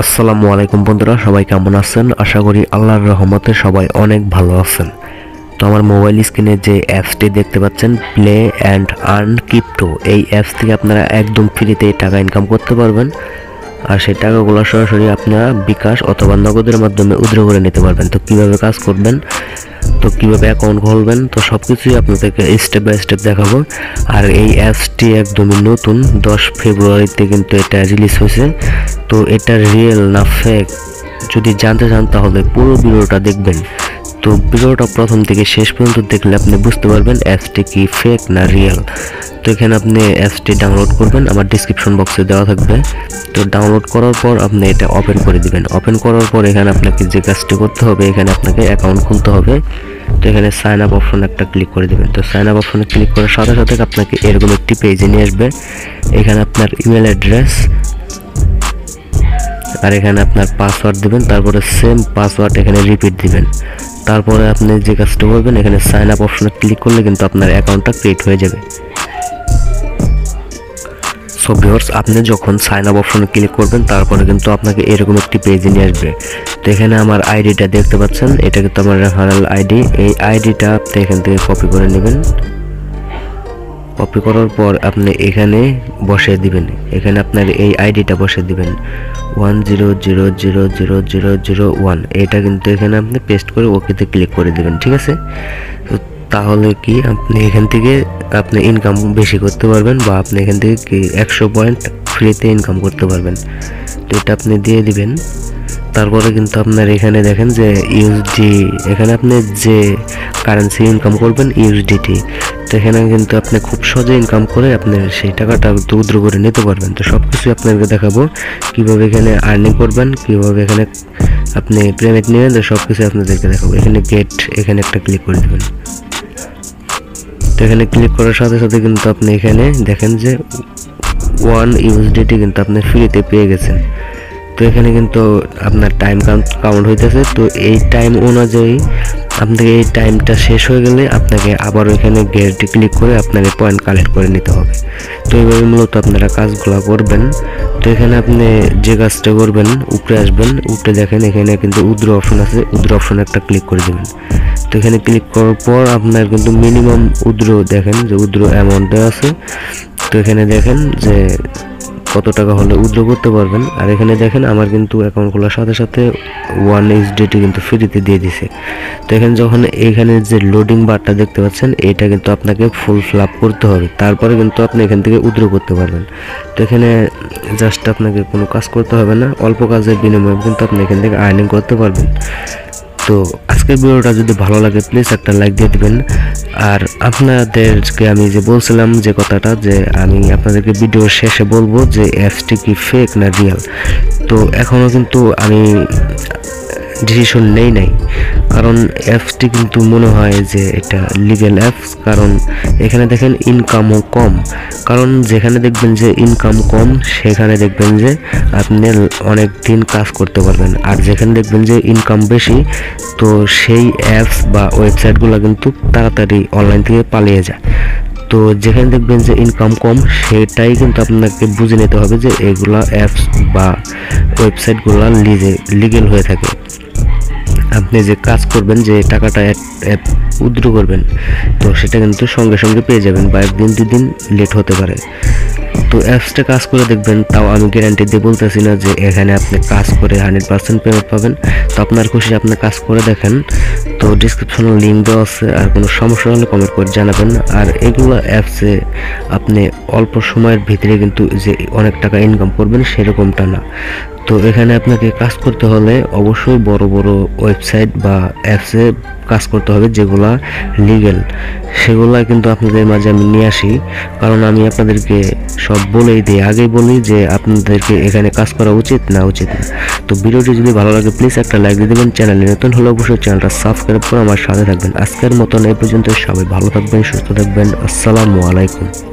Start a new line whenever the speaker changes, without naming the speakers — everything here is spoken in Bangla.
আসসালামু আলাইকুম বন্ধুরা, সবাই কেমন আছেন? আশা করি আল্লাহর রহমতে সবাই অনেক ভালো আছেন। তো আমার মোবাইল স্ক্রিনে যে অ্যাপসটি দেখতে পাচ্ছেন, প্লে অ্যান্ড আর্ন ক্রিপ্টো, এই অ্যাপস থেকে আপনারা একদম ফ্রিতে টাকা ইনকাম করতে পারবেন। আর সেই টাকাগুলো সরাসরি আপনারা বিকাশ অথবা নগদের মাধ্যমে উইথড্র করে নিতে পারবেন। তো কীভাবে কাজ করবেন, তো কীভাবে অ্যাকাউন্ট খুলবেন, তো সব কিছুই আপনাদেরকে স্টেপ বাই স্টেপ দেখাবো। আর এই অ্যাপসটি একদমই নতুন, 10 ফেব্রুয়ারিতে কিন্তু এটা রিলিজ হয়েছে। তো এটা রিয়েল না ফেক যদি জানতে চান তাহলে পুরো ভিডিওটা দেখবেন। তো ভিডিওটা প্রথম থেকে শেষ পর্যন্ত দেখলে আপনি বুঝতে পারবেন অ্যাপসটি কি ফেক না রিয়েল। তো এখানে আপনি অ্যাপসটি ডাউনলোড করবেন, আমার ডিসক্রিপশন বক্সে দেওয়া থাকবে। তো ডাউনলোড করার পর আপনি এটা ওপেন করে দিবেন। ওপেন করার পর এখানে আপনাকে যে কাজটি করতে হবে, এখানে আপনাকে অ্যাকাউন্ট খুলতে হবে। তো এখানে সাইন আপ অপশন একটা ক্লিক করে দেবেন। তো সাইন আপ অপশনে ক্লিক করার সাথে সাথে আপনাকে এরকম একটি পেজে নিয়ে আসবে। এখানে আপনার ইমেল অ্যাড্রেস আর এখানে আপনার পাসওয়ার্ড দিবেন, তারপরে সেম পাসওয়ার্ড এখানে রিপিট দিবেন। তারপরে আপনি যে কাজটা করবেন, এখানে সাইন আপ অপশনে ক্লিক করলে কিন্তু আপনার অ্যাকাউন্টটা ক্রিয়েট হয়ে যাবে। সো ভিউয়ার্স, আপনি যখন সাইন আপ অপশনে ক্লিক করবেন তারপরে কিন্তু আপনাকে এরকম একটি পেজে নিয়ে আসবে। তো এখানে আমার আইডিটা দেখতে পাচ্ছেন, এটা কিন্তু আমার রেফারেল আইডি। এই আইডিটা আপনি এখান থেকে কপি করে নেবেন। কপি করার পর আপনি এখানে বসিয়ে দিবেন। এখানে আপনার এই আইডিটা বসিয়ে দিবেন 10000001। এটা কিন্তু এখানে আপনি পেস্ট করে ওকেতে ক্লিক করে দিবেন, ঠিক আছে? তো তাহলে কি আপনি এখান থেকে আপনি ইনকাম বেশি করতে পারবেন, বা আপনি এখান থেকে কি 100 পয়েন্ট ফ্রিতে ইনকাম করতে পারবেন। তো এটা আপনি দিয়ে দিবেন। তারপরে কিন্তু আপনার এখানে দেখেন যে ইউএসডি, এখানে আপনি যে কারেন্সি ইনকাম করবেন ইউএসডিটি। তো এখানে কিন্তু আপনি খুব সহজে ইনকাম করে আপনি সেই টাকাটা উইথড্র করে নিতে পারবেন। তো সব কিছু আপনাকে দেখাবো, কীভাবে এখানে আর্নিং করবেন, কীভাবে এখানে আপনি পেমেন্ট নেবেন, তো সব কিছু আপনাদেরকে দেখাবো। এখানে গেট, এখানে একটা ক্লিক করে দেবেন। তো এখানে ক্লিক করার সাথে সাথে কিন্তু আপনি এখানে দেখেন যে 1 ইউএসডিটি কিন্তু আপনি ফ্রিতে পেয়ে গেছেন। তো এখানে কিন্তু আপনার টাইম কাউন্ট হইতেছে। তো এই টাইম অনুযায়ী আপনাকে এই টাইমটা শেষ হয়ে গেলে আপনাকে আবার এখানে গেটে ক্লিক করে আপনাকে পয়েন্ট কালেক্ট করে নিতে হবে। তো এইভাবে মূলত আপনারা কাজগুলো করবেন। তো এখানে আপনি যে কাজটা করবেন, উপরে আসবেন, উপরে দেখেন এখানে কিন্তু উইথড্র অপশন আছে, উইথড্র অপশনে একটা ক্লিক করে দেবেন। তো এখানে ক্লিক করার পর আপনার কিন্তু মিনিমাম উইথড্র দেখেন যে উইথড্র অ্যামাউন্ট দেওয়া আছে। তো এখানে দেখেন যে কত টাকা হলে উইথড্র করতে পারবেন। আর এখানে দেখেন আমার কিন্তু অ্যাকাউন্ট খোলার সাথে সাথে 1 ইউএসডিটি কিন্তু ফ্রিতে দিয়ে দিছে। তো এখানে যখন এইখানে যে লোডিং বারটা দেখতে পাচ্ছেন, এটা কিন্তু আপনাকে ফুল ফিল আপ করতে হবে, তারপরে কিন্তু আপনি এখান থেকে উইথড্র করতে পারবেন। তো এখানে জাস্ট আপনাকে কোনো কাজ করতে হবে না, অল্প কাজের বিনিময়ে কিন্তু আপনি এখান থেকে আর্নিং করতে পারবেন। তো আজকের ভিডিওটা যদি ভালো লাগে প্লিজ একটা লাইক দিয়ে দিবেন। আর আপনাদেরকে আমি যে বলছিলাম যে কথাটা, যে আমি আপনাদেরকে ভিডিওর শেষে বলবো যে অ্যাপসটি কি ফেক না রিয়েল। তো এখনও কিন্তু আমি ডিসিশন নেই নাই, কারণ অ্যাপসটি কিন্তু মনে হয় যে এটা লিগ্যাল অ্যাপস। কারণ এখানে দেখেন ইনকামও কম, কারণ যেখানে দেখবেন যে ইনকাম কম সেখানে দেখবেন যে আপনি অনেক দিন কাজ করতে পারবেন। আর যেখানে দেখবেন যে ইনকাম বেশি, তো সেই অ্যাপস বা ওয়েবসাইটগুলো কিন্তু তাড়াতাড়ি অনলাইন থেকে পালিয়ে যায়। তো যেখানে দেখবেন যে ইনকাম কম সেটাই কিন্তু আপনাকে বুঝে নিতে হবে যে এগুলা অ্যাপস বা ওয়েবসাইটগুলো লিগ্যাল হয়ে থাকে। আপনি যে কাজ করবেন, যে টাকাটা উইথড্র করবেন, তো সেটা কিন্তু সঙ্গে সঙ্গে পেয়ে যাবেন, বা 1-2 দিন লেট হতে পারে। তো অ্যাপসটা কাজ করে দেখবেন, তাও আমি গ্যারান্টি দিয়ে বলতেছি না যে এখানে আপনি কাজ করে 100% পেমেন্ট পাবেন। তো আপনার খুশি আপনি কাজ করে দেখেন। তো ডিসক্রিপশনে লিঙ্ক দেওয়া আছে, আর কোনো সমস্যা হলে কমেন্ট করে জানাবেন। আর এগুলো অ্যাপসে আপনি অল্প সময়ের ভিতরে কিন্তু যে অনেক টাকা ইনকাম করবেন সেরকমটা না। তো এখানে আপনাকে কাজ করতে হলে অবশ্যই বড় বড় ওয়েবসাইট বা অ্যাপসে কাজ করতে হবে যেগুলা লিগ্যাল, সেগুলা কিন্তু আপনাদের মাঝে আমি নিয়ে আসি। কারণ আমি আপনাদেরকে সব বলেই দিই, আগেই বলি যে আপনাদেরকে এখানে কাজ করা উচিত না উচিত না। তো ভিডিওটি যদি ভালো লাগে প্লিজ একটা লাইক দিয়ে দেবেন। চ্যানেলে নতুন হলে অবশ্যই চ্যানেলটা সাবস্ক্রাইব করে আমার সাথে থাকবেন। আজকের মতন এই পর্যন্ত, সবাই ভালো থাকবেন, সুস্থ থাকবেন। আসসালামু আলাইকুম।